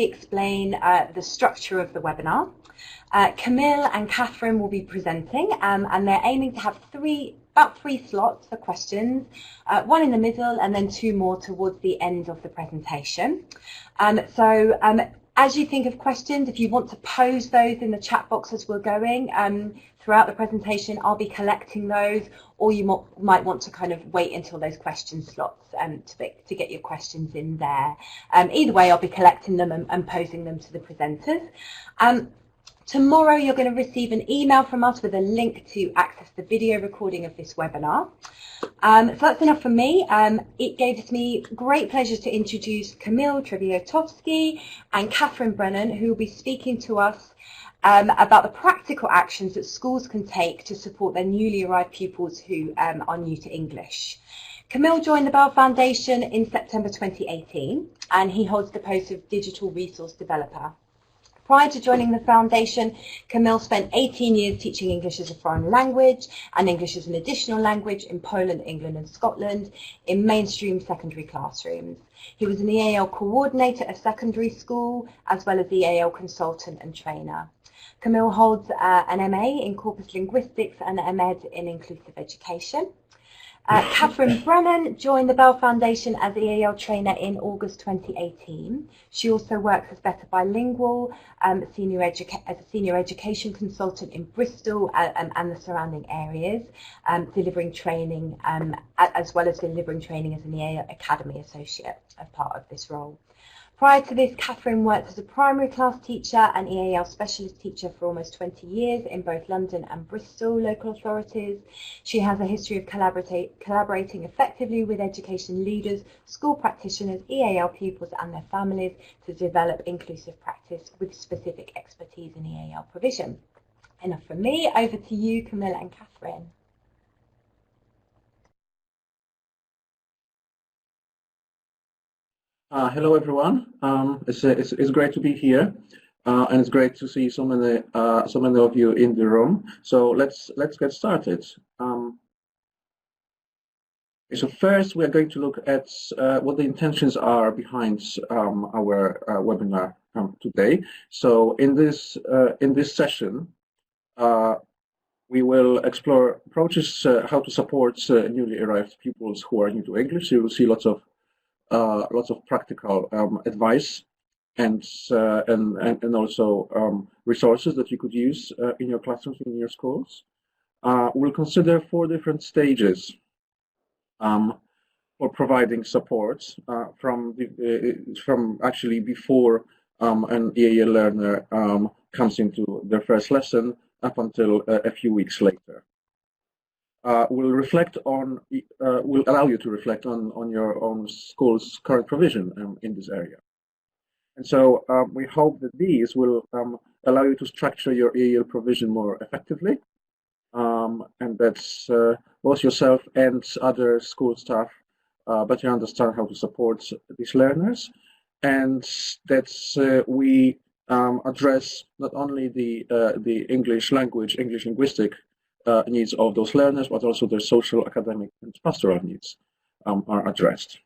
explain the structure of the webinar. Camille and Catherine will be presenting, and they're aiming to have about three slots for questions, one in the middle and then two more towards the end of the presentation. As you think of questions, if you want to pose those in the chat box as we're going throughout the presentation, I'll be collecting those, or you might want to kind of wait until those question slots to get your questions in there. Either way, I'll be collecting them and posing them to the presenters. Tomorrow you're going to receive an email from us with a link to access the video recording of this webinar. So that's enough from me. It gives me great pleasure to introduce Camille Treviotowski and Catherine Brennan, who will be speaking to us about the practical actions that schools can take to support their newly arrived pupils who are new to English. Camille joined the Bell Foundation in September 2018, and he holds the post of Digital Resource Developer. Prior to joining the foundation, Camille spent 18 years teaching English as a foreign language and English as an additional language in Poland, England and Scotland in mainstream secondary classrooms. He was an EAL coordinator at secondary school as well as the EAL consultant and trainer. Camille holds an MA in Corpus Linguistics and a MEd in Inclusive Education. Catherine Brennan joined the Bell Foundation as EAL trainer in August 2018. She also works as Better Bilingual, as a senior education consultant in Bristol and the surrounding areas, delivering training as well as delivering training as an EAL Academy Associate as part of this role. Prior to this, Catherine worked as a primary class teacher and EAL specialist teacher for almost 20 years in both London and Bristol local authorities. She has a history of collaborating effectively with education leaders, school practitioners, EAL pupils and their families to develop inclusive practice with specific expertise in EAL provision. Enough from me, over to you, Camilla and Catherine. Hello everyone. It's great to be here, and it's great to see so many of you in the room. So let's get started. So first, we are going to look at what the intentions are behind our webinar today. So in this session, we will explore approaches how to support newly arrived pupils who are new to English. You will see lots of practical advice and also resources that you could use in your classrooms, in your schools. We'll consider 4 different stages for providing support from actually before an EAL learner comes into their first lesson up until a few weeks later. Will allow you to reflect on your own school's current provision in this area. And so we hope that these will allow you to structure your EAL provision more effectively, and that's both yourself and other school staff better understand how to support these learners, and that's we address not only the English language, English linguistic needs of those learners, but also their social, academic, and pastoral needs are addressed.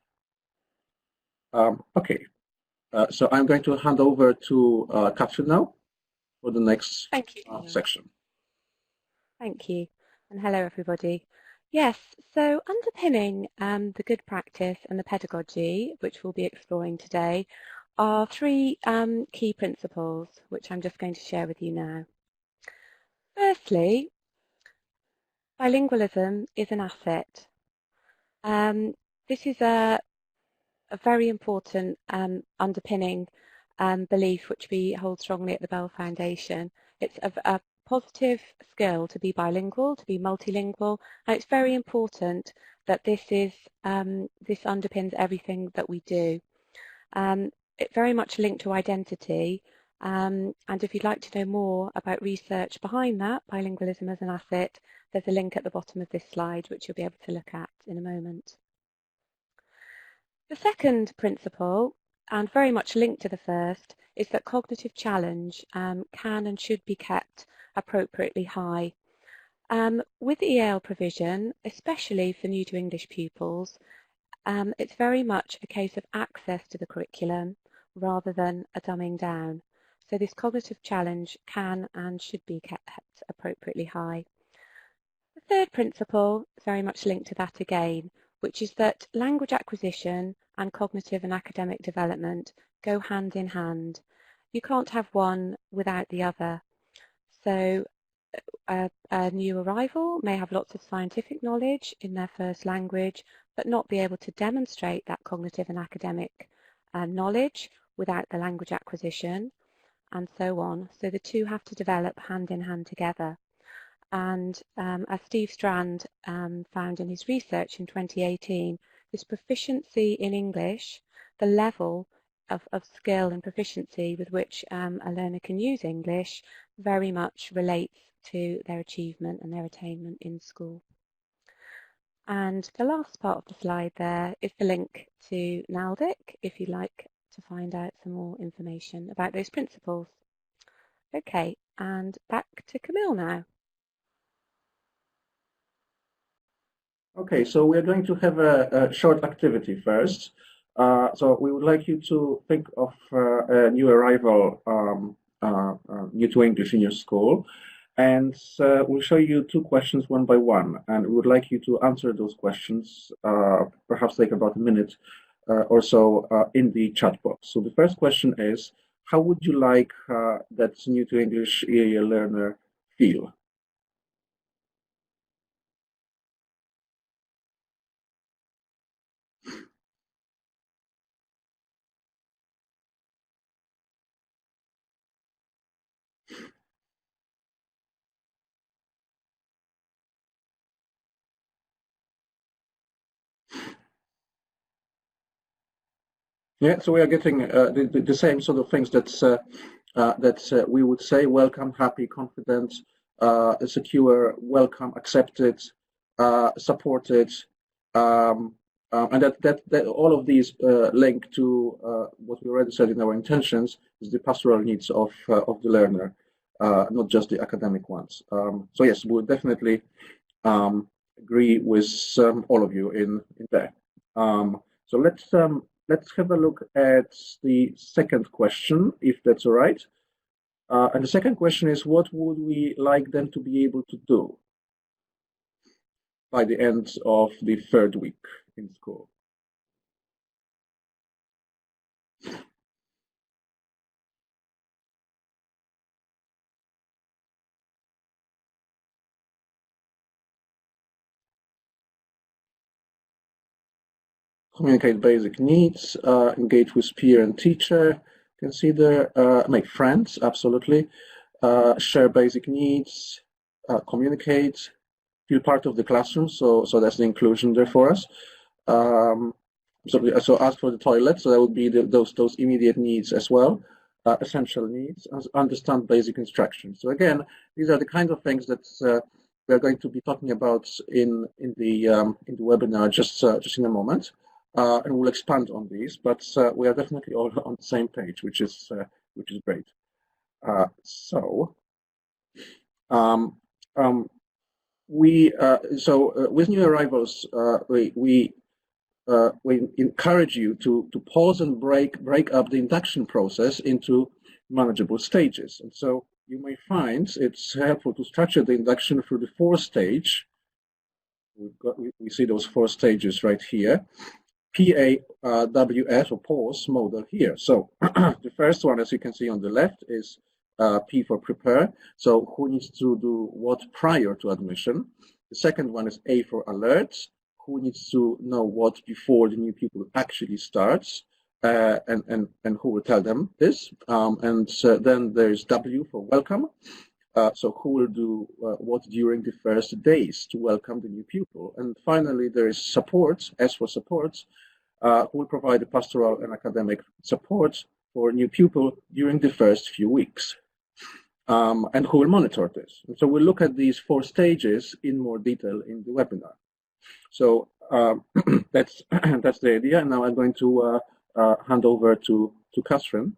Okay, so I'm going to hand over to Catherine now for the next section. Thank you, and hello everybody. Yes, so underpinning the good practice and the pedagogy, which we'll be exploring today, are 3 key principles, which I'm just going to share with you now. Firstly, bilingualism is an asset. This is a very important underpinning belief which we hold strongly at the Bell Foundation. It's a positive skill to be bilingual, to be multilingual, and it's very important that this underpins everything that we do. It's very much linked to identity, and if you'd like to know more about research behind that, bilingualism as an asset, there's a link at the bottom of this slide which you'll be able to look at in a moment. The second principle, and very much linked to the first, is that cognitive challenge can and should be kept appropriately high. With EAL provision, especially for new to English pupils, it's very much a case of access to the curriculum rather than a dumbing down. So this cognitive challenge can and should be kept appropriately high. The third principle is very much linked to that again, which is that language acquisition and cognitive and academic development go hand in hand. You can't have one without the other. So a new arrival may have lots of scientific knowledge in their first language, but not be able to demonstrate that cognitive and academic knowledge without the language acquisition, and so on. So the two have to develop hand in hand together. And as Steve Strand found in his research in 2018, this proficiency in English, the level of skill and proficiency with which a learner can use English, very much relates to their achievement and their attainment in school. And the last part of the slide there is the link to NALDIC if you'd like to find out some more information about those principles. Okay, and back to Camille now. Okay, so we're going to have a short activity first. So we would like you to think of a new arrival new to English in your school. And we'll show you two questions one by one. And we would like you to answer those questions, perhaps take about a minute or so in the chat box. So the first question is, how would you like that new to English EAL learner feel? Yeah, so we are getting the same sort of things that we would say: welcome, happy, confident, secure, welcome, accepted, supported, and that all of these link to what we already said in our intentions, is the pastoral needs of the learner, not just the academic ones. So yes, we would definitely agree with all of you in there. So let's have a look at the second question, if that's all right. And the second question is, what would we like them to be able to do by the end of the third week in school? Communicate basic needs, engage with peer and teacher, consider, make friends, absolutely, share basic needs, communicate, feel part of the classroom, so that's the inclusion there for us. So ask for the toilet, so that would be those immediate needs as well, essential needs, understand basic instructions. So again, these are the kind of things that we're going to be talking about in the webinar just in a moment. And we'll expand on these, but we are definitely all on the same page, which is great. With new arrivals, we encourage you to pause and break up the induction process into manageable stages. And so you may find it's helpful to structure the induction through the 4-stage. We see those 4 stages right here. PAWS or pause model here. So the first one, as you can see on the left, is P for prepare. So who needs to do what prior to admission? The second one is A for alert. Who needs to know what before the new pupil actually starts, and who will tell them this? Then there's W for welcome. So who will do what during the first days to welcome the new pupil? And finally, there is support, S for support, who will provide the pastoral and academic support for a new pupil during the first few weeks, and who will monitor this. And so we'll look at these 4 stages in more detail in the webinar. So that's the idea. And now I'm going to hand over to Catherine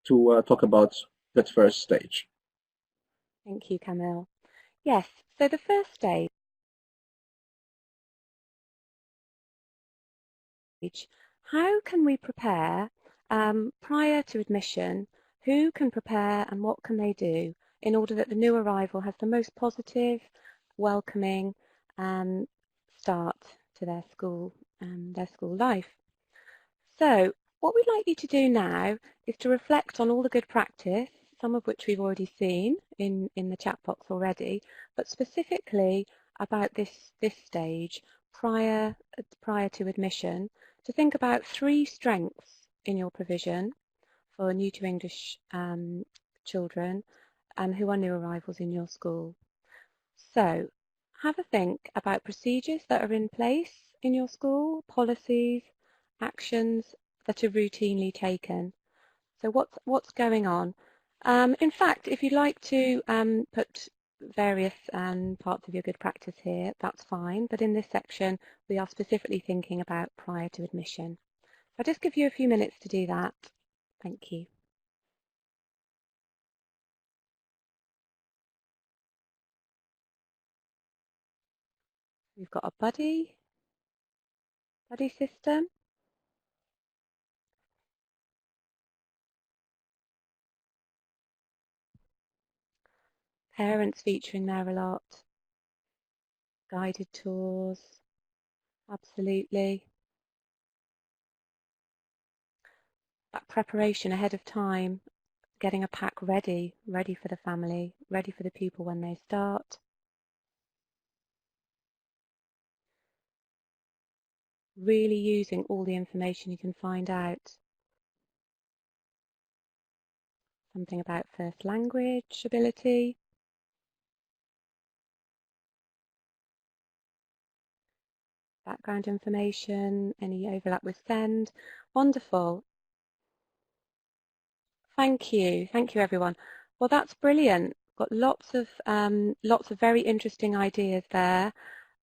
to talk about that first stage. Thank you, Camille. Yes, so the first stage, how can we prepare prior to admission, who can prepare and what can they do in order that the new arrival has the most positive, welcoming start to their school life. So what we'd like you to do now is to reflect on all the good practice, some of which we've already seen in the chat box already, but specifically about this stage prior to admission, to think about 3 strengths in your provision for new to English children who are new arrivals in your school. So have a think about procedures that are in place in your school, policies, actions that are routinely taken. So what's going on? In fact, if you'd like to put various parts of your good practice here, that's fine. But in this section, we are specifically thinking about prior to admission. I'll just give you a few minutes to do that. Thank you. We've got a buddy system. Parents featuring there a lot. Guided tours, absolutely. That preparation ahead of time, getting a pack ready for the family, ready for the pupil when they start. Really using all the information you can find out. Something about first language ability. Background information, any overlap with SEND. Wonderful. Thank you everyone. Well, that's brilliant. Got lots of very interesting ideas there.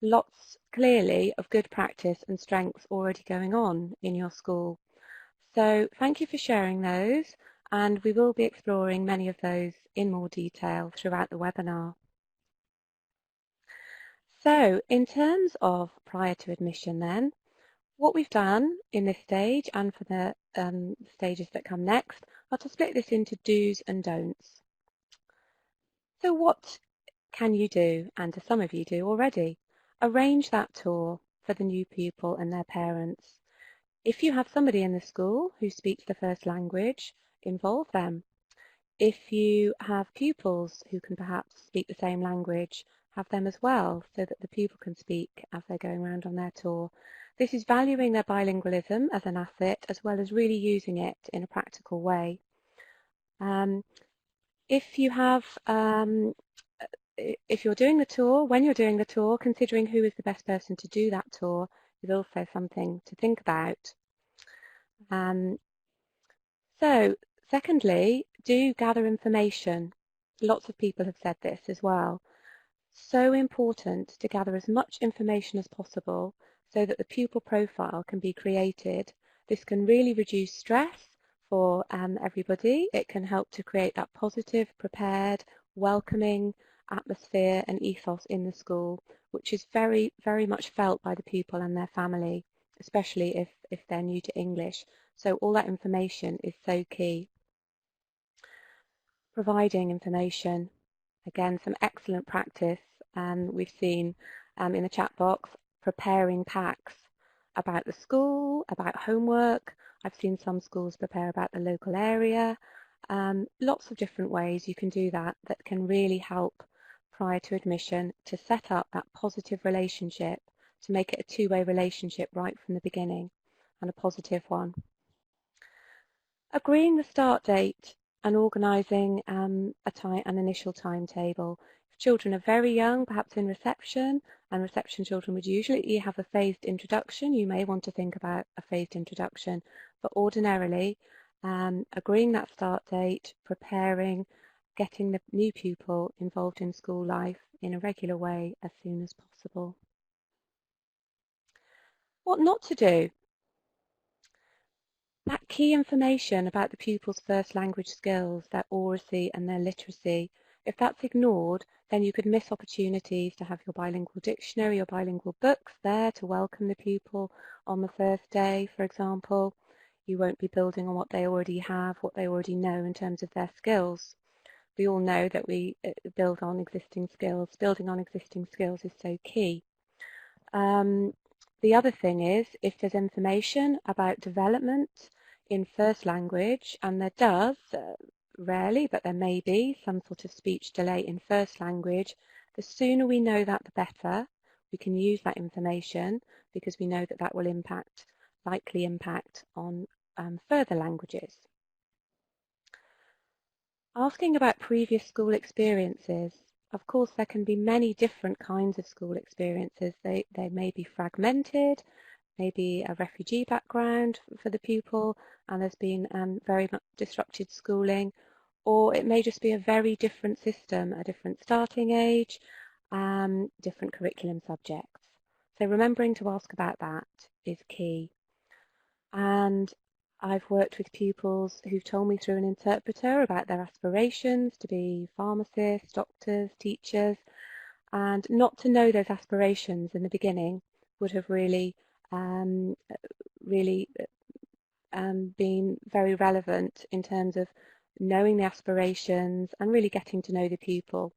Lots clearly of good practice and strengths already going on in your school. So thank you for sharing those, and we will be exploring many of those in more detail throughout the webinar. So in terms of prior to admission then, what we've done in this stage and for the stages that come next are to split this into do's and don'ts. So what can you do, and do some of you do already? Arrange that tour for the new pupil and their parents. If you have somebody in the school who speaks the first language, involve them. If you have pupils who can perhaps speak the same language, have them as well, so that the pupil can speak as they're going around on their tour. This is valuing their bilingualism as an asset, as well as really using it in a practical way. If you have, if you're doing the tour, when you're doing the tour, considering who is the best person to do that tour is also something to think about. So, secondly, do gather information. Lots of people have said this as well. So important to gather as much information as possible so that the pupil profile can be created. This can really reduce stress for everybody. It can help to create that positive, prepared, welcoming atmosphere and ethos in the school, which is very, very much felt by the pupil and their family, especially if they're new to English. So all that information is so key. Providing information. Again, some excellent practice we've seen in the chat box, preparing packs about the school, about homework. I've seen some schools prepare about the local area. Lots of different ways you can do that can really help prior to admission to set up that positive relationship, to make it a two-way relationship right from the beginning, and a positive one. Agreeing the start date and organising an initial timetable. If children are very young, perhaps in reception, and reception children would usually have a phased introduction, you may want to think about a phased introduction, but ordinarily agreeing that start date, preparing, getting the new pupil involved in school life in a regular way as soon as possible. What not to do? That key information about the pupil's first language skills, their oracy and their literacy, if that's ignored, then you could miss opportunities to have your bilingual dictionary or bilingual books there to welcome the pupil on the first day, for example. you won't be building on what they already have, what they already know in terms of their skills. We all know that we build on existing skills. Building on existing skills is so key. The other thing is, if there's information about development in first language, and there does, rarely, but there may be some sort of speech delay in first language, the sooner we know that, the better. We can use that information because we know that that will likely impact on further languages. Asking about previous school experiences. Of course, there can be many different kinds of school experiences. They may be fragmented, maybe a refugee background for the pupil, and there's been very much disrupted schooling, or it may just be a very different system, a different starting age, different curriculum subjects. So remembering to ask about that is key. And I've worked with pupils who've told me through an interpreter about their aspirations to be pharmacists, doctors, teachers, and not to know those aspirations in the beginning would have really been very relevant in terms of knowing the aspirations and really getting to know the pupil.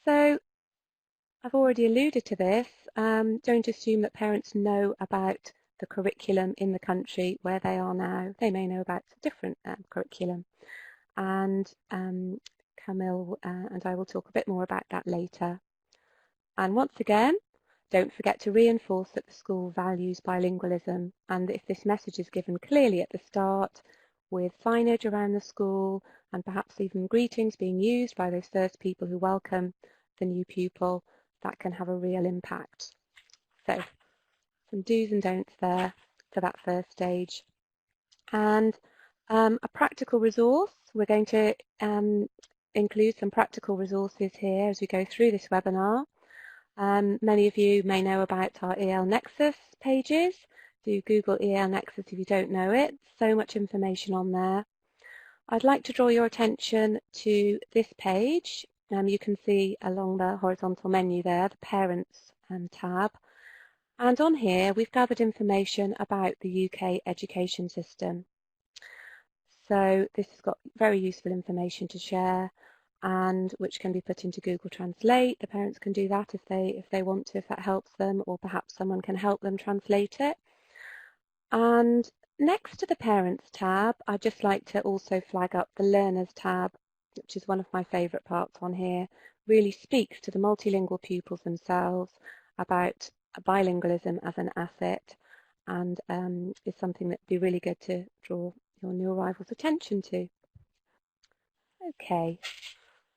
So I've already alluded to this. Don't assume that parents know about the curriculum in the country where they are now. They may know about a different curriculum, and Camille and I will talk a bit more about that later. And once again, don't forget to reinforce that the school values bilingualism, and if this message is given clearly at the start with signage around the school and perhaps even greetings being used by those first people who welcome the new pupil, that can have a real impact. So some do's and don'ts there for that first stage. And a practical resource, we're going to include some practical resources here as we go through this webinar. Many of you may know about our EAL Nexus pages. Do Google EAL Nexus if you don't know it. So much information on there. I'd like to draw your attention to this page. You can see along the horizontal menu there, the Parents tab. And on here, we've gathered information about the UK education system. So this has got very useful information to share, and which can be put into Google Translate. The parents can do that if they want to, if that helps them, or perhaps someone can help them translate it. And next to the Parents tab, I'd just like to also flag up the Learners tab, which is one of my favourite parts on here. Really speaks to the multilingual pupils themselves about bilingualism as an asset, and is something that would be really good to draw your new arrivals' attention to. Okay.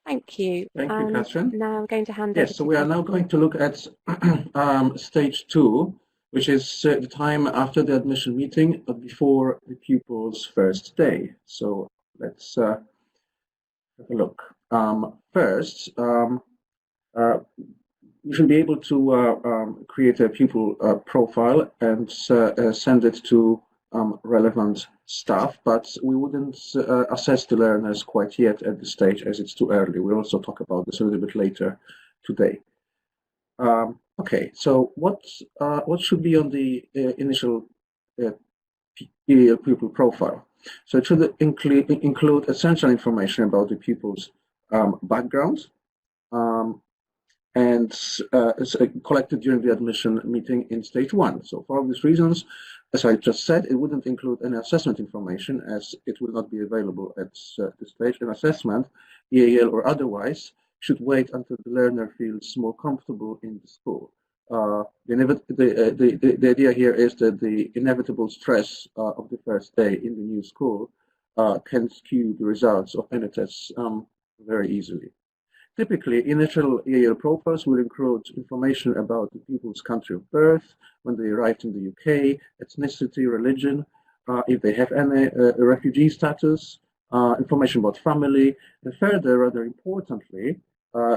Thank you. Thank you, Catherine. Now I'm going to hand over. Yes, so we are now going to look at stage 2, which is the time after the admission meeting but before the pupil's first day. So let's have a look. First, you should be able to create a pupil profile and send it to relevant staff, but we wouldn't assess the learners quite yet at this stage as it's too early. We'll also talk about this a little bit later today. Okay, so what should be on the initial EAL pupil profile? So it should include essential information about the pupil's background, and it's collected during the admission meeting in stage 1. So for obvious reasons, as I just said, it wouldn't include any assessment information as it will not be available at this stage. An assessment, EAL or otherwise, should wait until the learner feels more comfortable in the school. The idea here is that the inevitable stress of the first day in the new school can skew the results of any tests very easily. Typically, initial EAL profiles will include information about the pupil's country of birth, when they arrived in the UK, ethnicity, religion, if they have any refugee status, information about family, and further, rather importantly,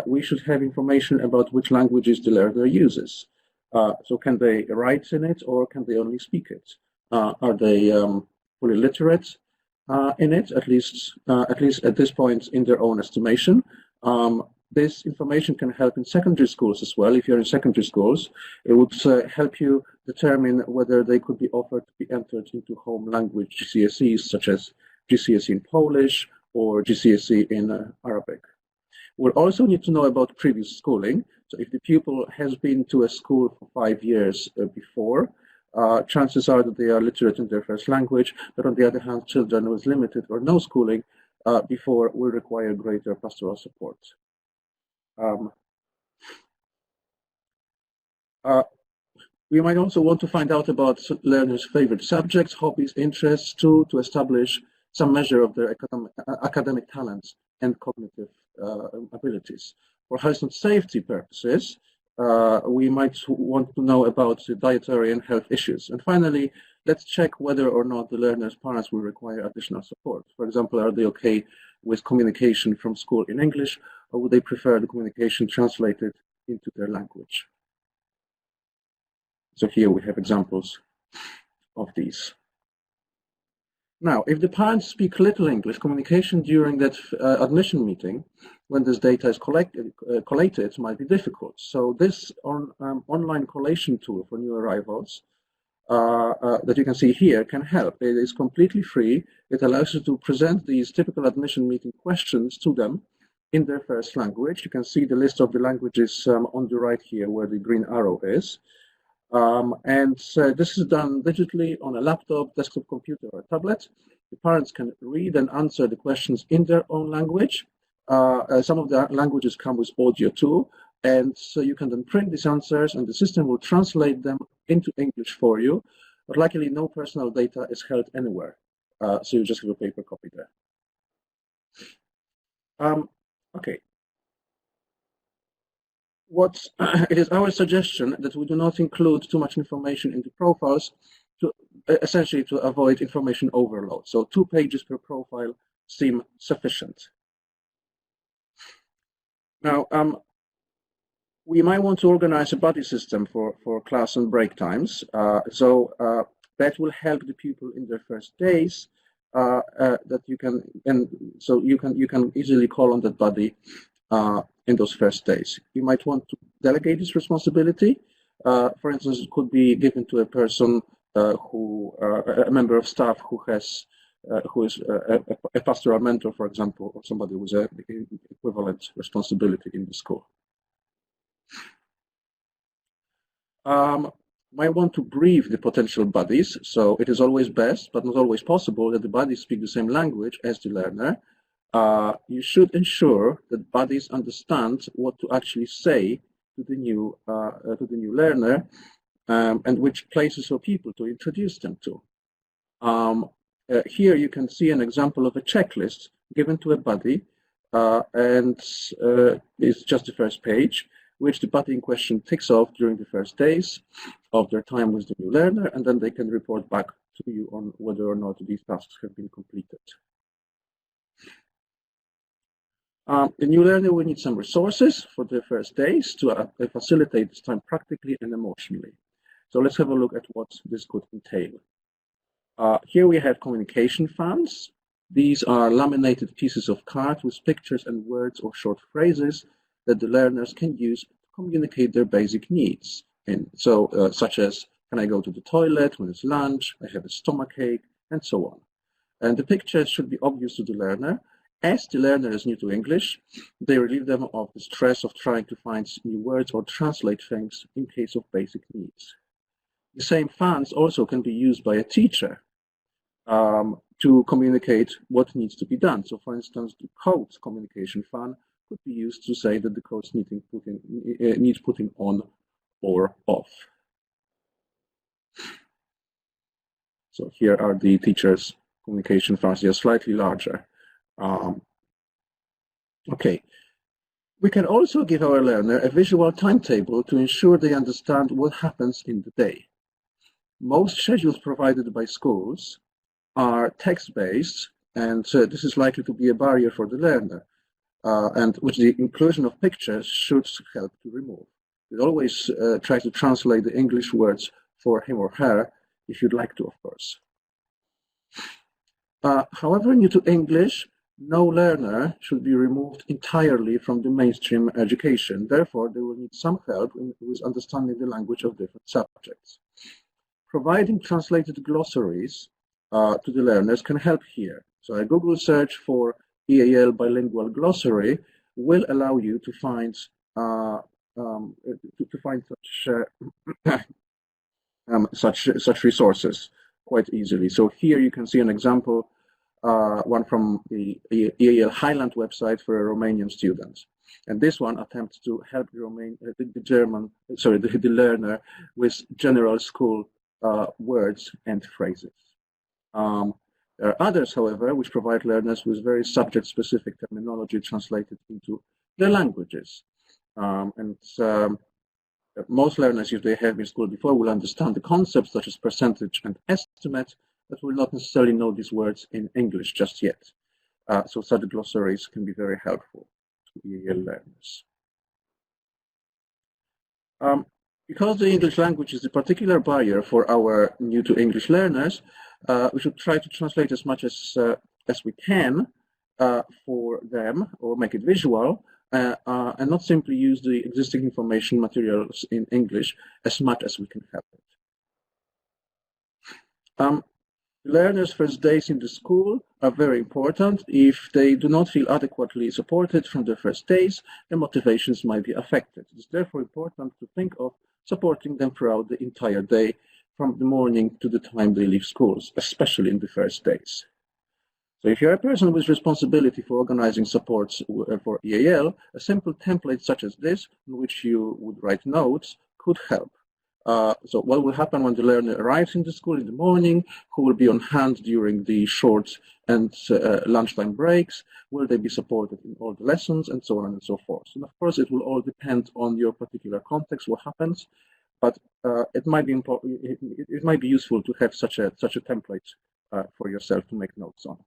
we should have information about which languages the learner uses. So can they write in it or can they only speak it? Are they fully literate in it, at least at this point in their own estimation? This information can help in secondary schools as well. If you're in secondary schools, it would help you determine whether they could be offered to be entered into home language GCSEs, such as GCSE in Polish or GCSE in Arabic. We'll also need to know about previous schooling. So if the pupil has been to a school for 5 years before, chances are that they are literate in their first language, but on the other hand, children with limited or no schooling before will require greater pastoral support. We might also want to find out about learners' favorite subjects, hobbies, interests, to establish some measure of their academic talents and cognitive abilities. For health and safety purposes, we might want to know about dietary and health issues. And finally, let's check whether or not the learner's parents will require additional support. For example, are they okay with communication from school in English, or would they prefer the communication translated into their language? So here we have examples of these. Now, if the parents speak little English, communication during that admission meeting, when this data is collated, might be difficult. So this online collation tool for new arrivals that you can see here can help. It is completely free. It allows you to present these typical admission meeting questions to them in their first language. You can see the list of the languages on the right here where the green arrow is. This is done digitally on a laptop, desktop computer, or tablet. The parents can read and answer the questions in their own language. Some of the languages come with audio too, and so you can then print these answers and the system will translate them into English for you. But luckily, no personal data is held anywhere, so you just have a paper copy there. Okay. It is our suggestion that we do not include too much information in the profiles, essentially to avoid information overload. So 2 pages per profile seem sufficient. Now, we might want to organize a buddy system for class and break times. That will help the pupil in their first days. That you can, and so you can easily call on that buddy in those first days. You might want to delegate this responsibility. For instance, it could be given to a person a member of staff who is a pastoral mentor, for example, or somebody with an equivalent responsibility in the school. Might want to brief the potential buddies. So it is always best, but not always possible, that the buddies speak the same language as the learner. You should ensure that buddies understand what to actually say to the new learner, and which places or people to introduce them to. Here you can see an example of a checklist given to a buddy, and it's just the first page, which the buddy in question ticks off during the first days of their time with the new learner, and then they can report back to you on whether or not these tasks have been completed. The new learner will need some resources for their first days to facilitate this time practically and emotionally. So let's have a look at what this could entail. Here we have communication fans. These are laminated pieces of card with pictures and words or short phrases that the learners can use to communicate their basic needs. And so, such as, can I go to the toilet when it's lunch? I have a stomachache, and so on. And the pictures should be obvious to the learner. As the learner is new to English, they relieve them of the stress of trying to find new words or translate things in case of basic needs. The same fans also can be used by a teacher to communicate what needs to be done. So, for instance, the code communication fan could be used to say that the code needs putting on or off. So here are the teacher's communication fans. They are slightly larger. Okay. We can also give our learner a visual timetable to ensure they understand what happens in the day. Most schedules provided by schools are text-based, and this is likely to be a barrier for the learner, and which the inclusion of pictures should help to remove. We always try to translate the English words for him or her, if you'd like to, of course. However, new to English, no learner should be removed entirely from the mainstream education. Therefore, they will need some help with understanding the language of different subjects. Providing translated glossaries to the learners can help here. So a Google search for EAL bilingual glossary will allow you to find such resources quite easily. So here you can see an example, one from the EAL Highland website for a Romanian student. And this one attempts to help the learner with general school words and phrases. There are others, however, which provide learners with very subject-specific terminology translated into their languages. Most learners, if they have been in school before, will understand the concepts such as percentage and estimate, but will not necessarily know these words in English just yet. So such glossaries can be very helpful to EAL learners. Because the English language is a particular barrier for our new to English learners, we should try to translate as much as we can for them, or make it visual, and not simply use the existing information materials in English as much as we can help it. Learners' first days in the school are very important. If they do not feel adequately supported from their first days, their motivations might be affected. It is therefore important to think of supporting them throughout the entire day, from the morning to the time they leave schools, especially in the first days. So if you're a person with responsibility for organizing supports for EAL, a simple template such as this, in which you would write notes, could help. So what will happen when the learner arrives in the school in the morning? Who will be on hand during the short and lunchtime breaks? Will they be supported in all the lessons, and so on and so forth? And of course, it will all depend on your particular context, what happens. But it might be important. It might be useful to have such a template for yourself to make notes on.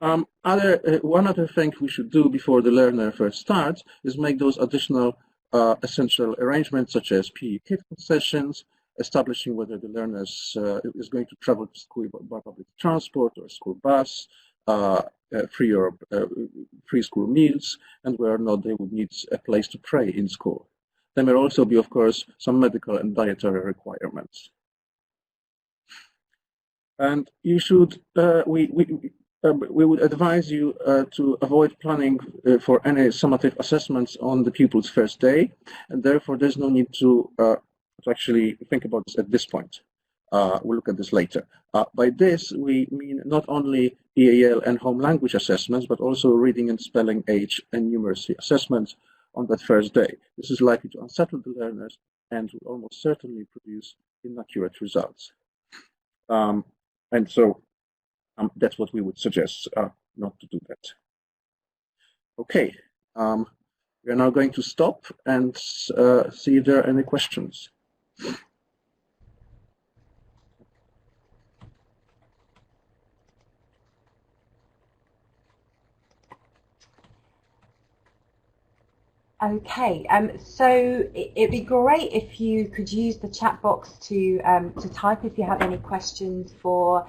One other thing we should do before the learner first starts is make those additional essential arrangements, such as PE kit concessions, establishing whether the learner is going to travel to school by public transport or school bus, free school meals, and whether or not they would need a place to pray in school. There may also be, of course, some medical and dietary requirements. And you should, we would advise you to avoid planning for any summative assessments on the pupil's first day, and therefore there's no need to actually think about this at this point. We'll look at this later. By this, we mean not only EAL and home language assessments, but also reading and spelling age and numeracy assessments on that first day. This is likely to unsettle the learners and will almost certainly produce inaccurate results. And so that's what we would suggest, not to do that. Okay, we are now going to stop and see if there are any questions. Okay, so it'd be great if you could use the chat box to type if you have any questions for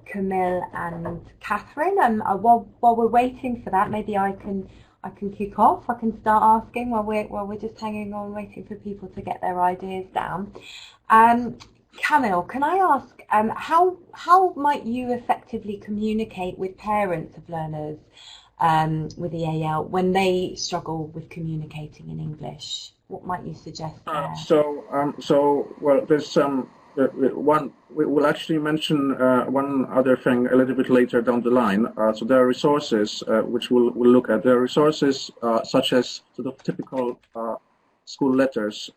Camille and Catherine. While we're waiting for that, maybe I can kick off. I can start asking while we're just hanging on, waiting for people to get their ideas down. Camille, can I ask how might you effectively communicate with parents of learners with EAL when they struggle with communicating in English? What might you suggest there? Well, there's one. We will actually mention one other thing a little bit later down the line. So there are resources which we'll look at. There are resources such as sort of typical school letters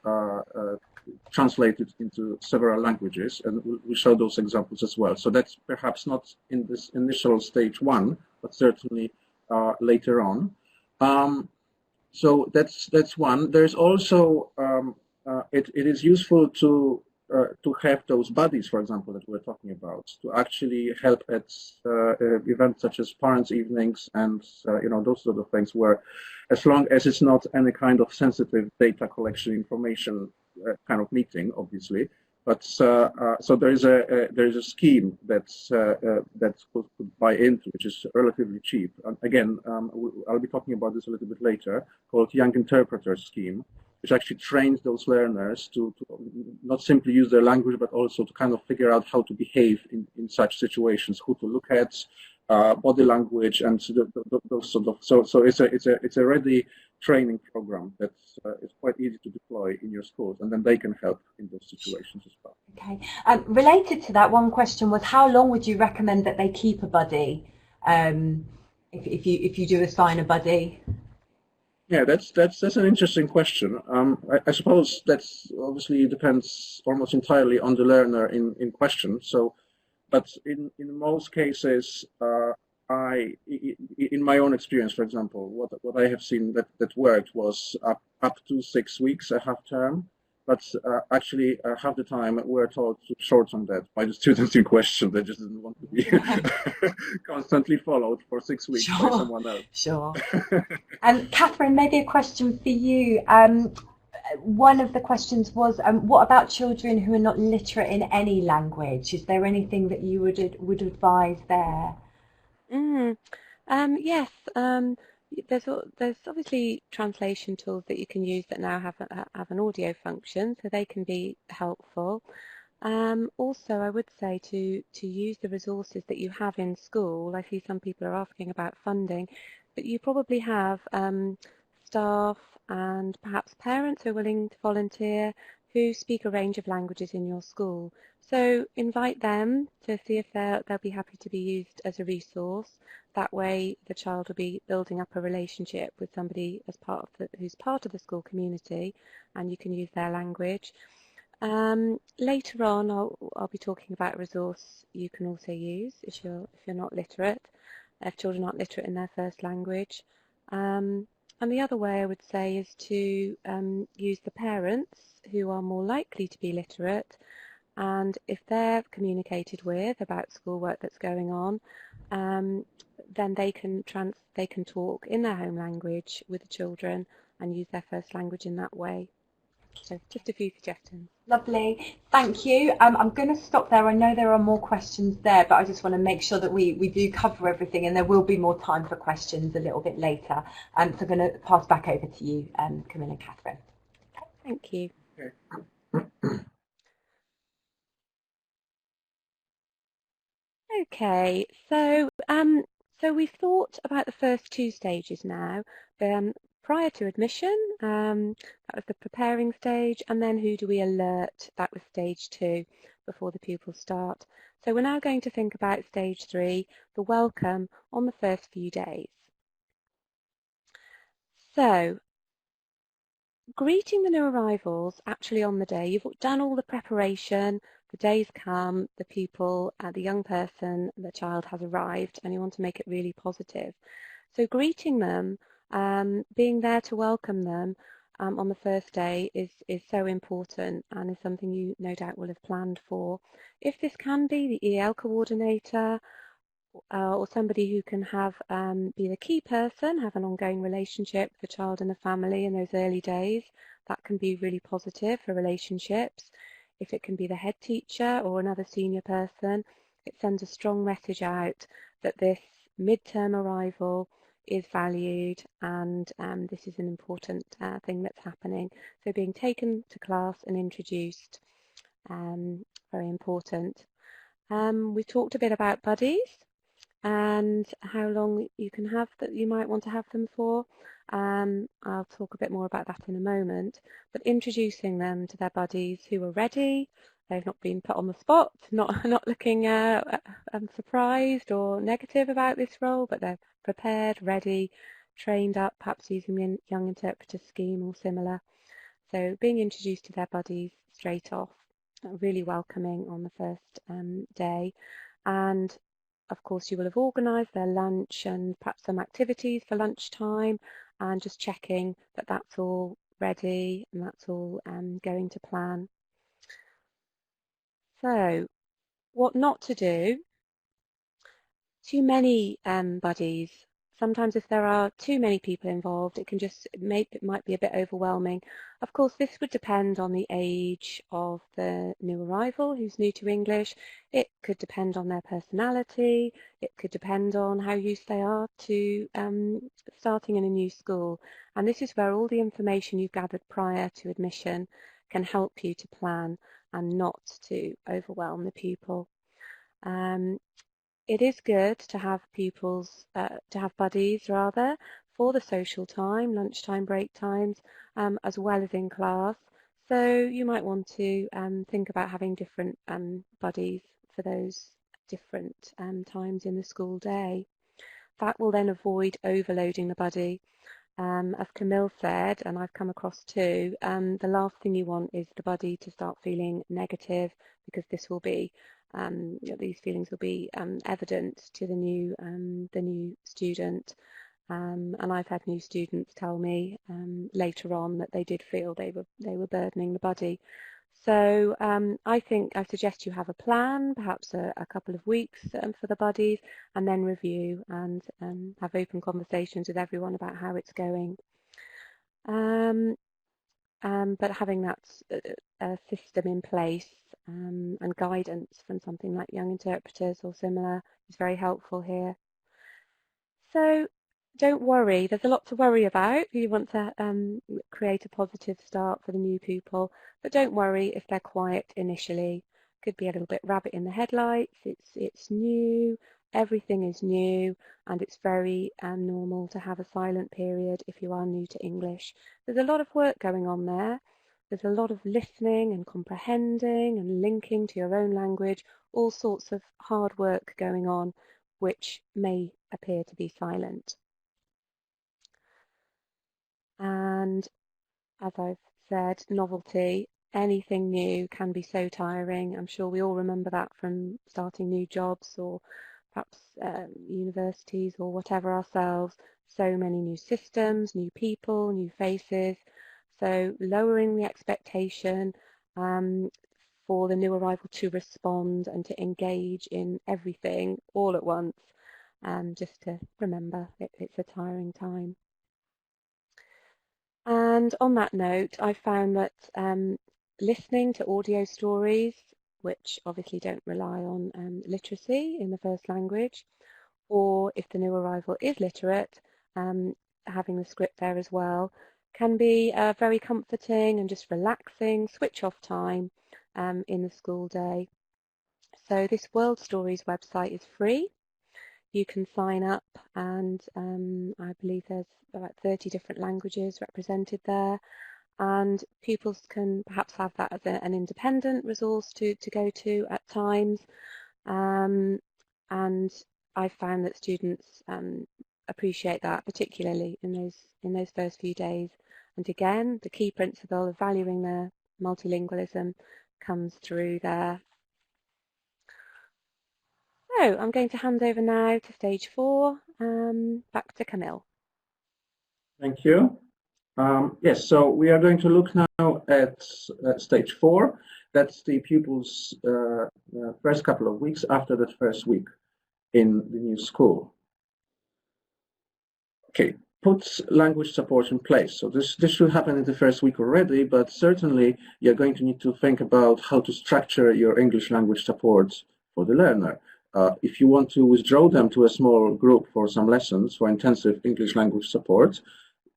translated into several languages, and we'll show those examples as well. So that's perhaps not in this initial stage one, but certainly later on. So that's one. There's also it is useful to have those buddies, for example, that we're talking about, to actually help at events such as parents' evenings and those sort of things, where as long as it's not any kind of sensitive data collection information kind of meeting, obviously, But so there is a scheme that's supposed to buy into, which is relatively cheap. And again, I'll be talking about this a little bit later, called Young Interpreter Scheme, which actually trains those learners to not simply use their language, but also to kind of figure out how to behave in such situations, who to look at, body language, and those sort of. So it's a ready training program that's is quite easy to deploy in your schools, and then they can help in those situations as well. Okay. Related to that, one question was, how long would you recommend that they keep a buddy if you do assign a buddy? Yeah, that's an interesting question. I suppose that's obviously depends almost entirely on the learner in question. So, but in most cases, in my own experience, for example, what I have seen that worked was up to 6 weeks, a half term. But actually, half the time we're told to shorten that by the students in question. They just didn't want to be constantly followed for 6 weeks by Sure, someone else. sure. And Catherine, maybe a question for you. One of the questions was, what about children who are not literate in any language? Is there anything that you would advise there? Yes, there's obviously translation tools that you can use that now have an audio function, so they can be helpful. Also, I would say to use the resources that you have in school. I see some people are asking about funding, but you probably have staff and perhaps parents who are willing to volunteer who speak a range of languages in your school. So invite them to see if they'll be happy to be used as a resource. That way the child will be building up a relationship with somebody as who's part of the school community, and you can use their language. Later on, I'll be talking about a resource you can also use if you're not literate, if children aren't literate in their first language. And the other way I would say is to use the parents who are more likely to be literate, and if they're communicated with about schoolwork that's going on, then they can talk in their home language with the children and use their first language in that way. So just a few suggestions. Lovely, thank you. I'm going to stop there. I know there are more questions there, but I just want to make sure that we do cover everything, and there will be more time for questions a little bit later. So I'm going to pass back over to you, Camilla and Catherine. Thank you. Okay, so we've thought about the first two stages now. Prior to admission, that was the preparing stage, and then who do we alert? That was stage 2, before the pupils start. So we're now going to think about stage 3, the welcome on the first few days. So, greeting the new arrivals actually on the day, you've done all the preparation, the day's come, the pupil, the young person, the child has arrived, and you want to make it really positive. So greeting them, being there to welcome them on the first day is so important, and is something you no doubt will have planned for. If this can be the EAL coordinator, or somebody who can have be the key person, have an ongoing relationship with the child and the family in those early days, that can be really positive for relationships. If it can be the head teacher or another senior person, it sends a strong message out that this midterm arrival is valued, and this is an important thing that's happening. So being taken to class and introduced, very important. We've talked a bit about buddies and how long you might want to have them for. I'll talk a bit more about that in a moment, but introducing them to their buddies who are ready. They've not been put on the spot, not looking surprised or negative about this role, but they're prepared, ready, trained up, perhaps using the young interpreter scheme or similar. So being introduced to their buddies straight off, really welcoming on the first day. And of course you will have organised their lunch and perhaps some activities for lunchtime, and just checking that that's all ready and that's all going to plan. So what not to do: too many buddies. sometimes if there are too many people involved, it might be a bit overwhelming. Of course, this would depend on the age of the new arrival who's new to English. It could depend on their personality. It could depend on how used they are to starting in a new school. And this is where all the information you've gathered prior to admission can help you to plan and not to overwhelm the pupil. It is good to have pupils, to have buddies rather, for the social time, lunchtime, break times, as well as in class. So you might want to think about having different buddies for those different times in the school day. That will then avoid overloading the buddy. As Camille said, and I've come across too, the last thing you want is the buddy to start feeling negative, because this will be these feelings will be evident to the new student, and I've had new students tell me later on that they did feel they were burdening the buddy. So I suggest you have a plan, perhaps a couple of weeks for the buddies, and then review and have open conversations with everyone about how it's going. But having that system in place and guidance from something like Young Interpreters or similar is very helpful here. So don't worry, there's a lot to worry about. You want to create a positive start for the new pupil, but don't worry if they're quiet initially. Could be a little bit rabbit in the headlights. It's new, everything is new, and it's very normal to have a silent period if you are new to English. There's a lot of work going on there. There's a lot of listening and comprehending and linking to your own language, all sorts of hard work going on, which may appear to be silent. And as I've said, novelty, anything new can be so tiring. I'm sure we all remember that from starting new jobs or perhaps universities or whatever ourselves. So many new systems, new people, new faces. So lowering the expectation for the new arrival to respond and to engage in everything all at once, just to remember it's a tiring time. And on that note, I found that listening to audio stories, which obviously don't rely on literacy in the first language, or if the new arrival is literate, having the script there as well, can be very comforting and just relaxing, switch off time in the school day. So this World Stories website is free. You can sign up, and I believe there's about 30 different languages represented there, and pupils can perhaps have that as an independent resource to go to at times, and I've found that students appreciate that, particularly in those first few days. And again, the key principle of valuing their multilingualism comes through there. So I'm going to hand over now to stage 4, back to Camille. Thank you. Yes, so we are going to look now at stage 4. That's the pupils' first couple of weeks after that first week in the new school. Okay, put language support in place. So this should happen in the first week already, but certainly you're going to need to think about how to structure your English language support for the learner. If you want to withdraw them to a small group for some lessons for intensive English language support,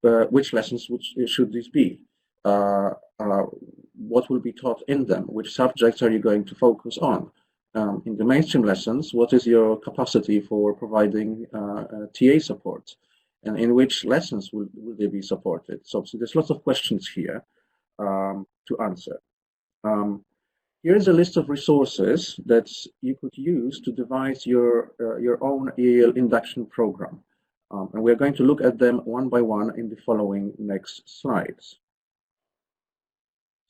which lessons should these be? What will be taught in them? Which subjects are you going to focus on? In the mainstream lessons, what is your capacity for providing TA support? And in which lessons will they be supported? So there's lots of questions here to answer. Here's a list of resources that you could use to devise your own EAL induction program. And we're going to look at them one by one in the following next slides.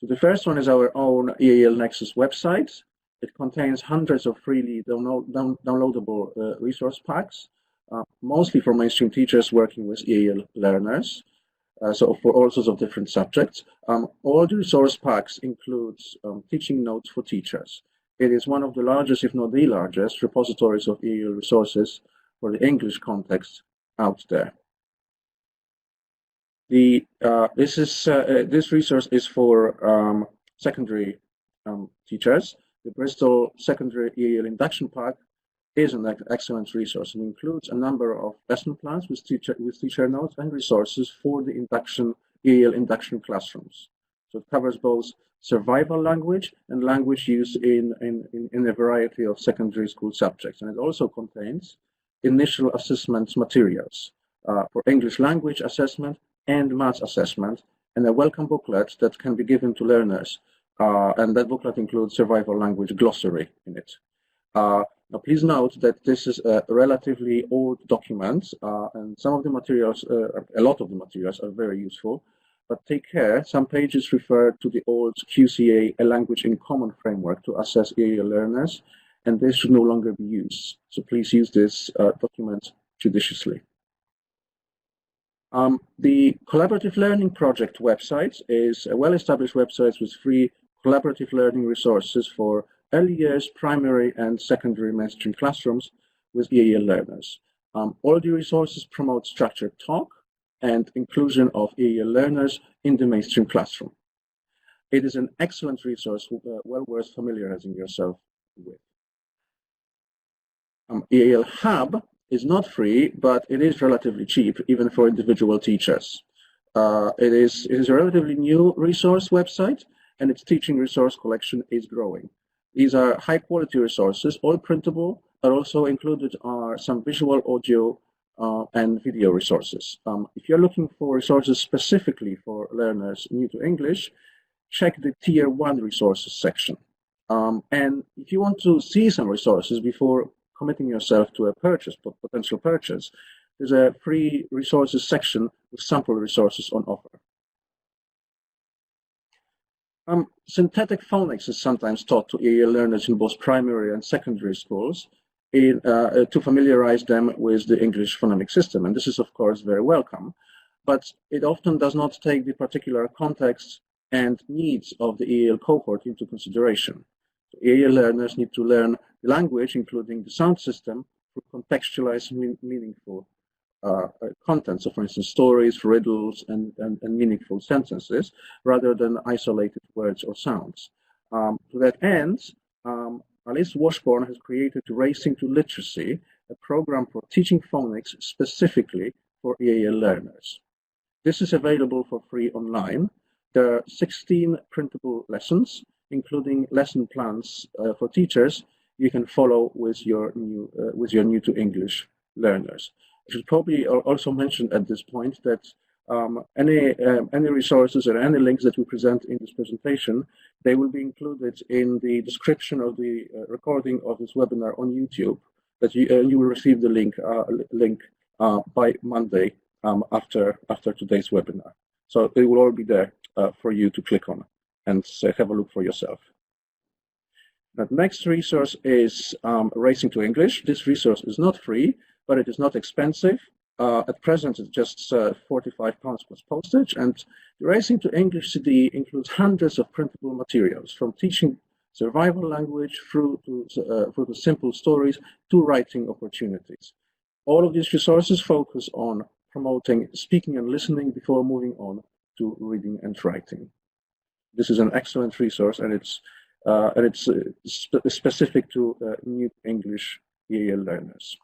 So the first one is our own EAL Nexus website. It contains hundreds of freely downloadable resource packs, mostly for mainstream teachers working with EAL learners. So for all sorts of different subjects. All the resource packs include teaching notes for teachers. It is one of the largest, if not the largest, repositories of EAL resources for the English context out there. This resource is for secondary teachers. The Bristol Secondary EAL Induction Pack is an excellent resource and includes a number of lesson plans with teacher notes and resources for the EAL induction classrooms. So it covers both survival language and language use in a variety of secondary school subjects. And it also contains initial assessment materials for English language assessment and maths assessment, and a welcome booklet that can be given to learners. And that booklet includes survival language glossary in it. Now, please note that this is a relatively old document, and some of the materials, a lot of the materials are very useful, but take care, some pages refer to the old QCA, a language in common framework to assess EAL learners, and this should no longer be used. So please use this document judiciously. The Collaborative Learning Project website is a well-established website with free collaborative learning resources for early years, primary and secondary mainstream classrooms with EAL learners. All the resources promote structured talk and inclusion of EAL learners in the mainstream classroom. It is an excellent resource, well worth familiarizing yourself with. EAL Hub is not free, but it is relatively cheap, even for individual teachers. It is a relatively new resource website, and its teaching resource collection is growing. These are high-quality resources, all printable, but also included are some visual, audio, and video resources. If you're looking for resources specifically for learners new to English, check the Tier 1 resources section. And if you want to see some resources before committing yourself to a potential purchase, there's a free resources section with sample resources on offer. Synthetic phonics is sometimes taught to EAL learners in both primary and secondary schools to familiarize them with the English phonemic system. And this is, of course, very welcome, but it often does not take the particular context and needs of the EAL cohort into consideration. So EAL learners need to learn the language, including the sound system, to contextualize meaningful content. So, for instance, stories, riddles, and meaningful sentences, rather than isolated words or sounds. To that end, Alice Washburn has created Racing to Literacy, a program for teaching phonics specifically for EAL learners. This is available for free online. There are 16 printable lessons, including lesson plans for teachers you can follow with your new to English learners. I should probably also mention at this point that any resources or any links that we present in this presentation, they will be included in the description of the recording of this webinar on YouTube. That you will receive the link by Monday after today's webinar. So it will all be there for you to click on and have a look for yourself. The next resource is Racing to English. This resource is not free, but it is not expensive. At present, it's just £45 plus postage, and the Racing to English CD includes hundreds of printable materials, from teaching survival language through to simple stories to writing opportunities. All of these resources focus on promoting speaking and listening before moving on to reading and writing. This is an excellent resource, and it's specific to new English EAL learners.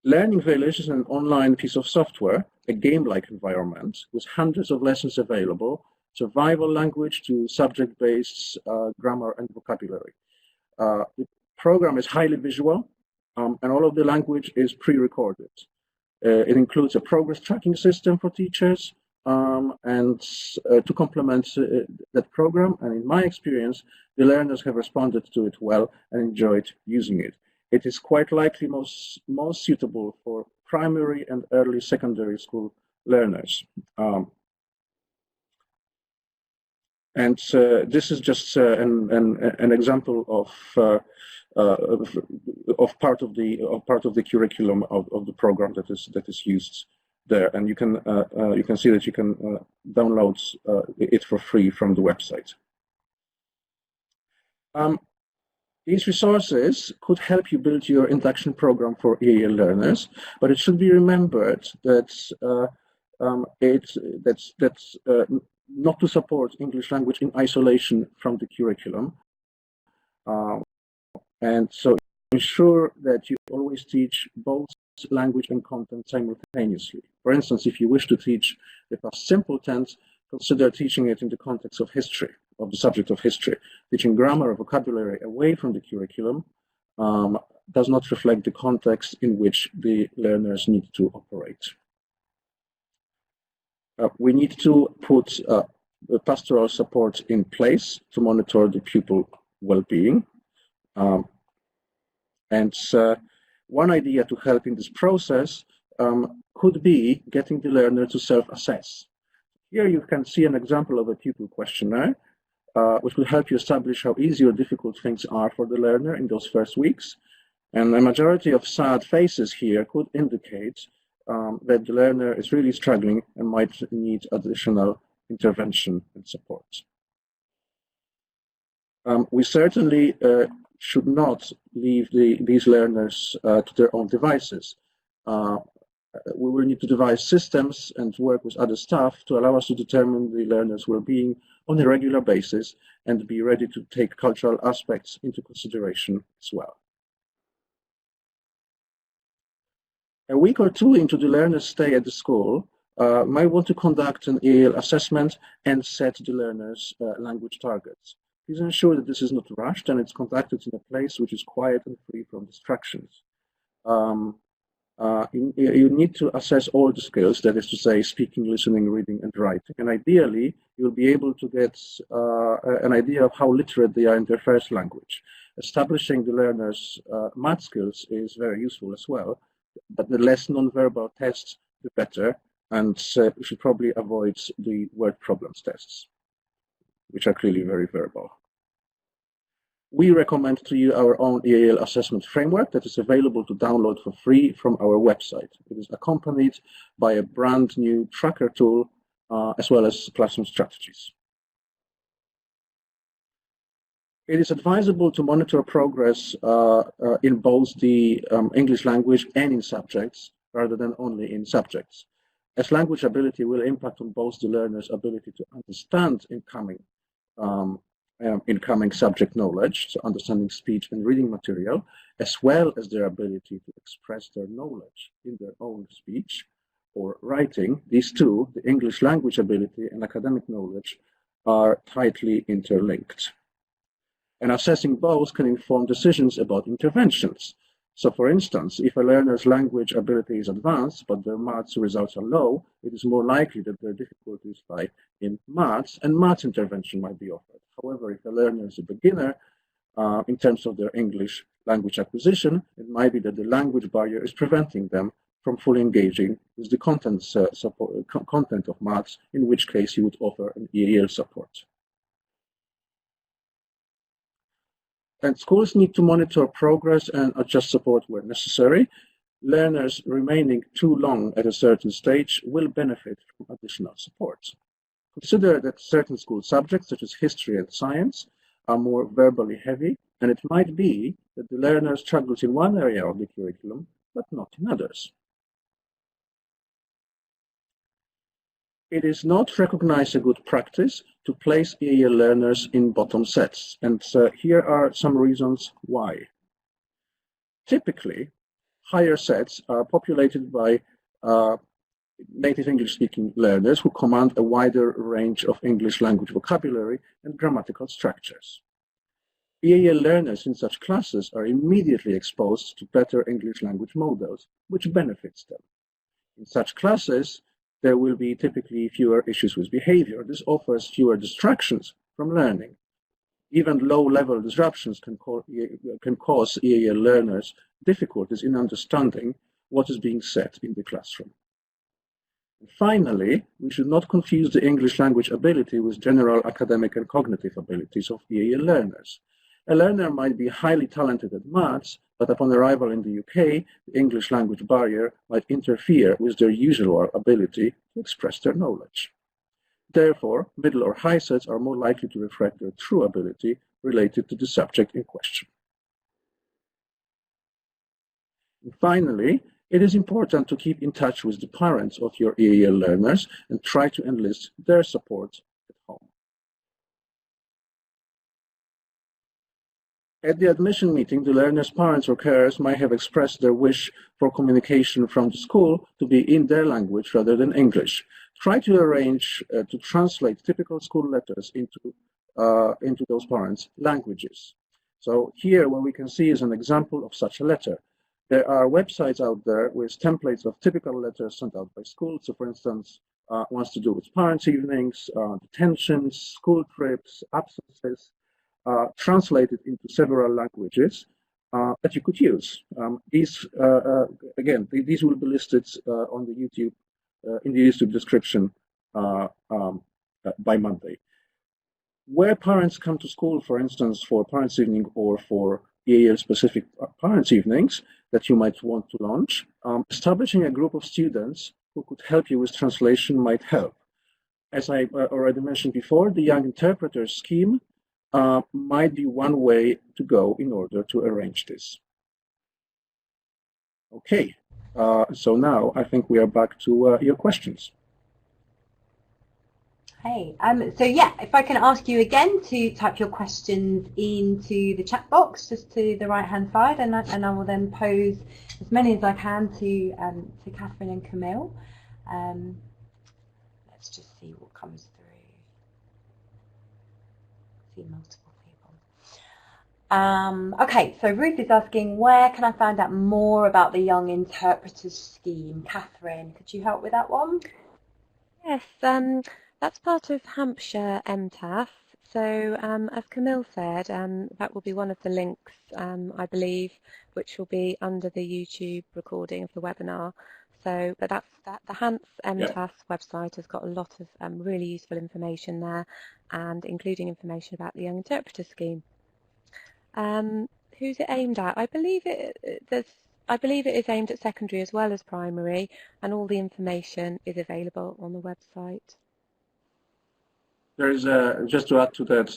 Learning Village is an online piece of software, a game-like environment with hundreds of lessons available, survival language to subject-based grammar and vocabulary. The program is highly visual, and all of the language is pre-recorded. It includes a progress tracking system for teachers, and to complement that program, and in my experience, the learners have responded to it well and enjoyed using it. It is quite likely most suitable for primary and early secondary school learners. And this is just an example of part of the curriculum of the program that is used there, and you can see that you can download it for free from the website. These resources could help you build your induction program for EAL learners, but it should be remembered that that's not to support English language in isolation from the curriculum. And so ensure that you always teach both language and content simultaneously. For instance, if you wish to teach the past simple tense, consider teaching it in the context of history, of the subject of history. Teaching grammar or vocabulary away from the curriculum does not reflect the context in which the learners need to operate. We need to put pastoral support in place to monitor the pupil well-being. One idea to help in this process could be getting the learner to self-assess. Here you can see an example of a pupil questionnaire, which will help you establish how easy or difficult things are for the learner in those first weeks. And a majority of sad faces here could indicate that the learner is really struggling and might need additional intervention and support. We certainly should not leave these learners to their own devices. We will need to devise systems and work with other staff to allow us to determine the learners' well-being on a regular basis and be ready to take cultural aspects into consideration as well. A week or two into the learner's stay at the school, might want to conduct an EAL assessment and set the learner's language targets. Please ensure that this is not rushed and it's conducted in a place which is quiet and free from distractions. You need to assess all the skills, that is to say, speaking, listening, reading, and writing. And ideally, you'll be able to get an idea of how literate they are in their first language. Establishing the learners' math skills is very useful as well, but the less non-verbal tests, the better. And we should probably avoid the word problems tests, which are clearly very verbal. We recommend to you our own EAL assessment framework that is available to download for free from our website. It is accompanied by a brand new tracker tool, as well as classroom strategies. It is advisable to monitor progress in both the English language and in subjects, rather than only in subjects, as language ability will impact on both the learner's ability to understand incoming subject knowledge, so understanding speech and reading material, as well as their ability to express their knowledge in their own speech or writing. These two, the English language ability and academic knowledge, are tightly interlinked. And assessing both can inform decisions about interventions. So for instance, if a learner's language ability is advanced, but their maths results are low, it is more likely that their difficulties lie in maths, and maths intervention might be offered. However, if a learner is a beginner in terms of their English language acquisition, it might be that the language barrier is preventing them from fully engaging with the content of maths, in which case you would offer an EAL support. And schools need to monitor progress and adjust support where necessary. Learners remaining too long at a certain stage will benefit from additional support. Consider that certain school subjects, such as history and science, are more verbally heavy, and it might be that the learner struggles in one area of the curriculum, but not in others. It is not recognized a good practice to place EAL learners in bottom sets, and here are some reasons why. Typically, higher sets are populated by native English-speaking learners who command a wider range of English language vocabulary and grammatical structures. EAL learners in such classes are immediately exposed to better English language models, which benefits them. In such classes, there will be typically fewer issues with behavior. This offers fewer distractions from learning. Even low-level disruptions can cause EAL learners difficulties in understanding what is being said in the classroom. And finally, we should not confuse the English language ability with general academic and cognitive abilities of EAL learners. A learner might be highly talented at maths, but upon arrival in the UK, the English language barrier might interfere with their usual ability to express their knowledge. Therefore, middle or high sets are more likely to reflect their true ability related to the subject in question. And finally, it is important to keep in touch with the parents of your EAL learners and try to enlist their support at home. At the admission meeting, the learner's parents or carers might have expressed their wish for communication from the school to be in their language rather than English. Try to arrange to translate typical school letters into those parents' languages. So here, what we can see is an example of such a letter. There are websites out there with templates of typical letters sent out by schools. So, for instance, wants to do with parents' evenings, detentions, school trips, absences, translated into several languages that you could use. These will be listed on the YouTube in the YouTube description by Monday. Where parents come to school, for instance, for parents' evening or for EAL-specific parents' evenings that you might want to launch, establishing a group of students who could help you with translation might help. As I already mentioned before, the Young Interpreter scheme might be one way to go in order to arrange this. Okay, so now I think we are back to your questions. Hey, so yeah, if I can ask you again to type your questions into the chat box just to the right-hand side, and I will then pose as many as I can to Catherine and Camille. Let's just see what comes through. See multiple people. Okay, so Ruth is asking, where can I find out more about the Young Interpreters scheme? Catherine, could you help with that one? Yes, that's part of Hampshire MTAF. So as Camille said, that will be one of the links, I believe, which will be under the YouTube recording of the webinar. So, but the Hants MTAF website has got a lot of really useful information there, and including information about the Young Interpreter scheme. Who's it aimed at? I believe it is aimed at secondary as well as primary, and all the information is available on the website. There is just to add to that,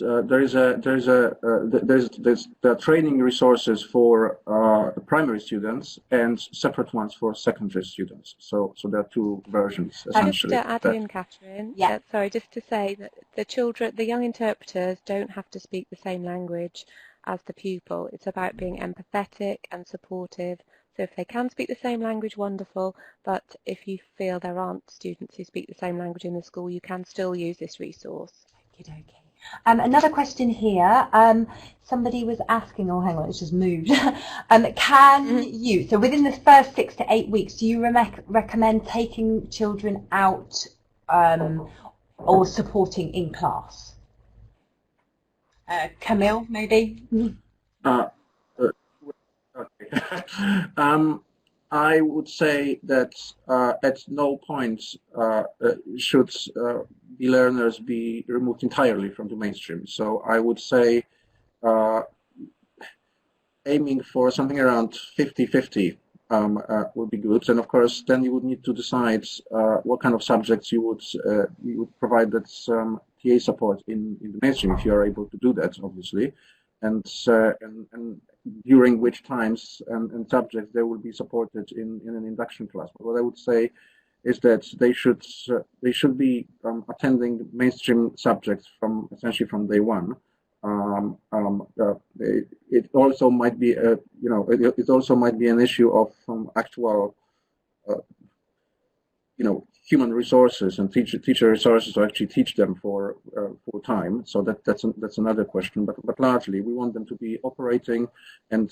there are training resources for primary students and separate ones for secondary students. So there are two versions essentially. Just to add in, Catherine. Yeah. Sorry, just to say that the young interpreters don't have to speak the same language as the pupil. It's about being empathetic and supportive. So if they can speak the same language, wonderful, but if you feel there aren't students who speak the same language in the school, you can still use this resource. Okay. Another question here, somebody was asking, oh hang on, it's just moved, can you, so within the first 6 to 8 weeks, do you recommend taking children out or supporting in class? Camille, maybe? Okay. I would say that at no point should the learners be removed entirely from the mainstream. So I would say aiming for something around 50-50 would be good. And of course, then you would need to decide what kind of subjects you would provide that TA support in the mainstream, if you are able to do that, obviously. And during which times and subjects they will be supported in an induction class. But what I would say is that they should be attending mainstream subjects essentially from day one. It also might be it also might be an issue of actual human resources and teacher resources to actually teach them for time. So that's another question. But largely, we want them to be operating and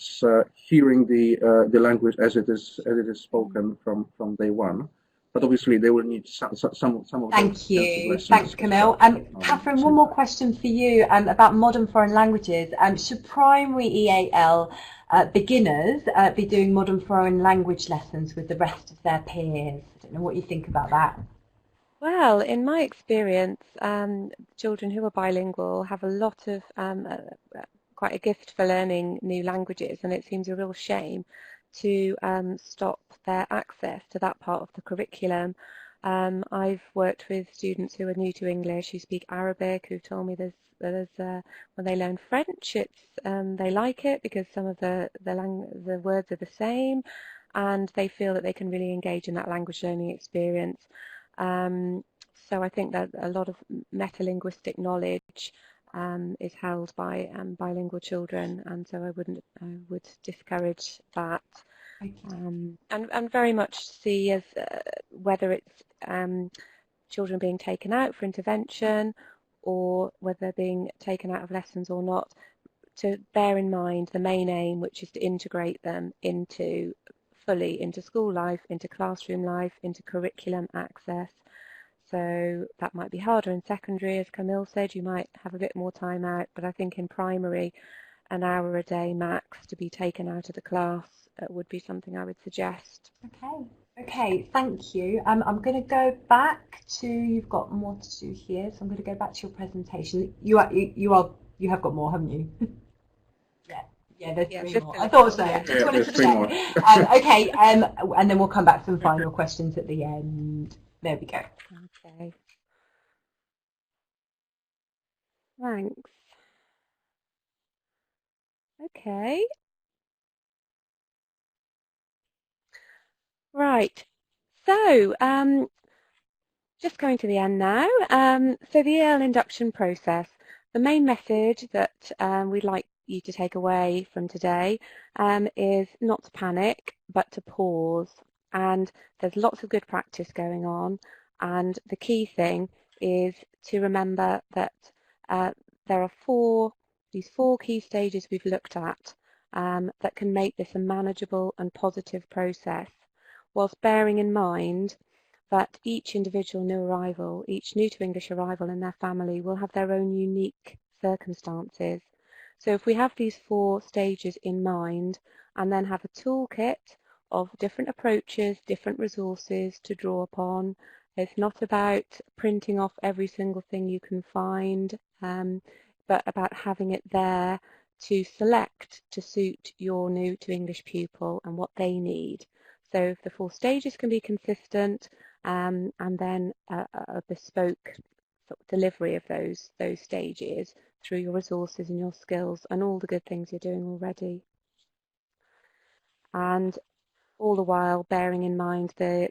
hearing the language as it is spoken from day one. But obviously, they will need some of. Thank you. Thanks, Camille. Catherine, one more question for you about modern foreign languages. Should primary EAL beginners be doing modern foreign language lessons with the rest of their peers? I don't know what you think about that. Well, in my experience, children who are bilingual have a lot of quite a gift for learning new languages, and it seems a real shame to stop their access to that part of the curriculum. I've worked with students who are new to English, who speak Arabic, who told me there's when they learn French, they like it because some of the words are the same. and they feel that they can really engage in that language learning experience. So I think that a lot of metalinguistic knowledge is held by bilingual children, and so I would discourage that. And very much see as whether it's children being taken out for intervention or whether they're being taken out of lessons or not, to bear in mind the main aim, which is to integrate them fully into school life, into classroom life, into curriculum access. So that might be harder in secondary, as Camille said, you might have a bit more time out, but I think in primary, an hour a day max to be taken out of the class would be something I would suggest. Okay, thank you. I'm going to go back to, you've got more to do here, so I'm going to go back to your presentation. You have got more, haven't you? Yeah, there's three more. I thought so. Yeah, Just wanted to three check. more. Okay, and then we'll come back to some final questions at the end. There we go. Okay. Thanks. Okay. Right. So, just going to the end now. So the EAL induction process. The main message that we'd like you to take away from today is not to panic, but to pause. And there's lots of good practice going on. And the key thing is to remember that there are these four key stages we've looked at that can make this a manageable and positive process, whilst bearing in mind that each individual new arrival, each new to English arrival and their family will have their own unique circumstances. So if we have these four stages in mind and then have a toolkit of different approaches, different resources to draw upon, it's not about printing off every single thing you can find, but about having it there to select to suit your new to English pupil and what they need. So the four stages can be consistent, and then a bespoke sort of delivery of those stages through your resources and your skills and all the good things you're doing already. And all the while bearing in mind the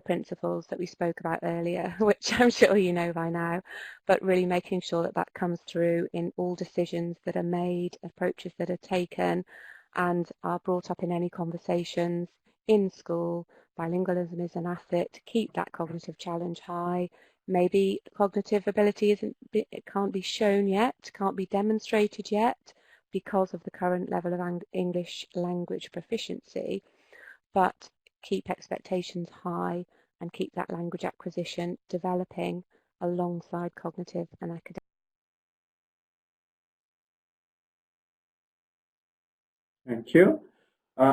principles that we spoke about earlier, which I'm sure you know by now, but really making sure that that comes through in all decisions that are made, approaches that are taken, and are brought up in any conversations in school. Bilingualism is an asset to keep that cognitive challenge high. Maybe cognitive ability it can't be shown yet, can't be demonstrated yet because of the current level of English language proficiency, but keep expectations high and keep that language acquisition developing alongside cognitive and academic. Thank you.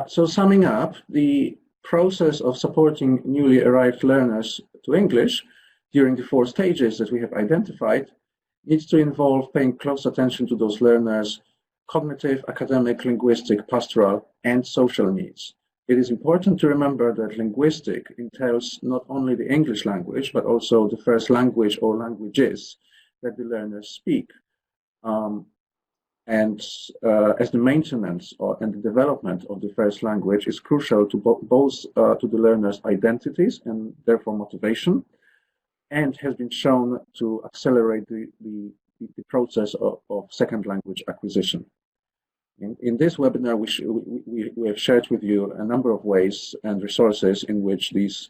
So summing up, the process of supporting newly arrived learners to English during the four stages that we have identified needs to involve paying close attention to those learners' cognitive, academic, linguistic, pastoral, and social needs. It is important to remember that linguistic entails not only the English language, but also the first language or languages that the learners speak. As the maintenance and the development of the first language is crucial to both to the learners' identities and therefore motivation, and has been shown to accelerate the process of second language acquisition. In this webinar, we have shared with you a number of ways and resources in which these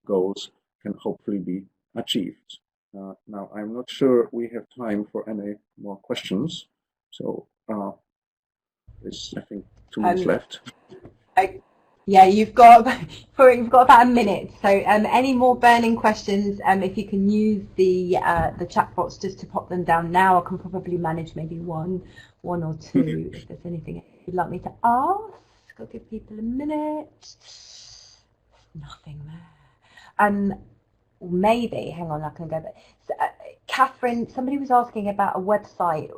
goals can hopefully be achieved. Now, I'm not sure we have time for any more questions. So there's, I think, 2 minutes left. Yeah, you've got about a minute. So any more burning questions, if you can use the chat box just to pop them down now, I can probably manage maybe one or two. If there's anything you'd like me to ask, I'll give people a minute. Nothing there. Maybe, hang on, I can go back. So, Catherine, somebody was asking about a website.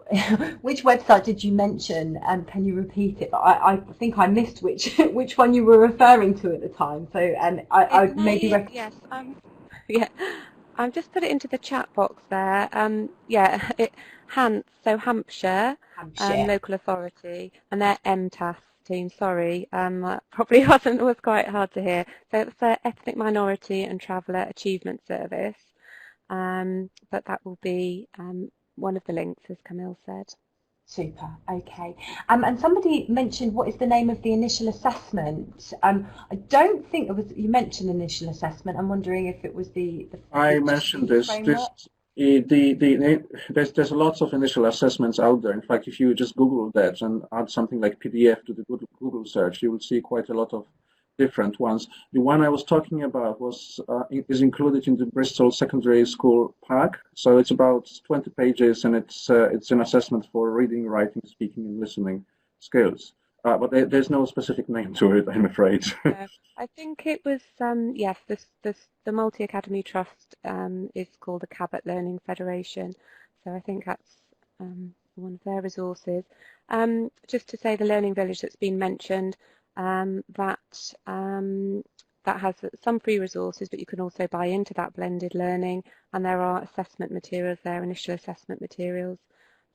Which website did you mention? Can you repeat it? I think I missed which one you were referring to at the time. So I maybe yes, yeah, I've just put it into the chat box there. Yeah, Hampshire. Local authority, and they're MTAS team. Sorry, probably was quite hard to hear. So it's the Ethnic Minority and Traveller Achievement Service, but that will be one of the links, as Camille said. Super. Okay. And somebody mentioned what is the name of the initial assessment. I don't think it was. You mentioned initial assessment. I'm wondering if it was the I mentioned this. There's lots of initial assessments out there. In fact, if you just Google that and add something like PDF to the Google search, you will see quite a lot of different ones. The one I was talking about is included in the Bristol Secondary School Pack. So it's about 20 pages, and it's an assessment for reading, writing, speaking, and listening skills. But there's no specific name to it, I'm afraid. I think it was, yes, the Multi-Academy Trust is called the Cabot Learning Federation. So I think that's one of their resources. Just to say, the Learning Village that's been mentioned, that has some free resources, but you can also buy into that blended learning, and there are assessment materials there, initial assessment materials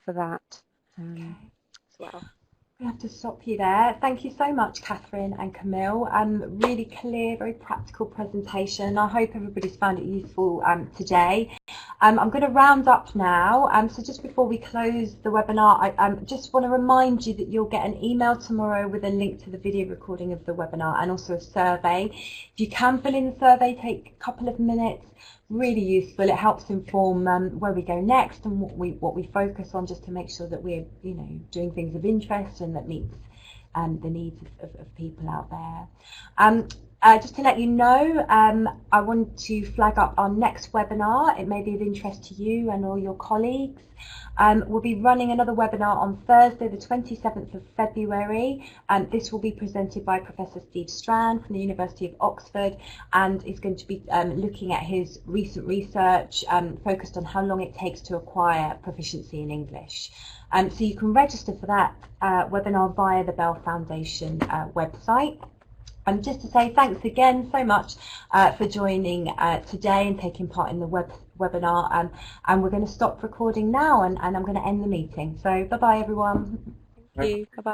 for that as well. We have to stop you there. Thank you so much, Catherine and Camille. Really clear, very practical presentation. I hope everybody's found it useful today. I'm going to round up now. So just before we close the webinar, I just want to remind you that you'll get an email tomorrow with a link to the video recording of the webinar and also a survey. If you can fill in the survey, take a couple of minutes. Really useful. It helps inform where we go next and what we focus on, just to make sure that we're doing things of interest and that meets the needs of people out there. Just to let you know, I want to flag up our next webinar. It may be of interest to you and all your colleagues. We'll be running another webinar on Thursday, the 27th of February. This will be presented by Professor Steve Strand from the University of Oxford, and is going to be looking at his recent research focused on how long it takes to acquire proficiency in English. So you can register for that webinar via the Bell Foundation website. And just to say thanks again so much for joining today and taking part in the webinar. And we're going to stop recording now, and I'm going to end the meeting. So bye-bye, everyone. Thank you. Bye-bye.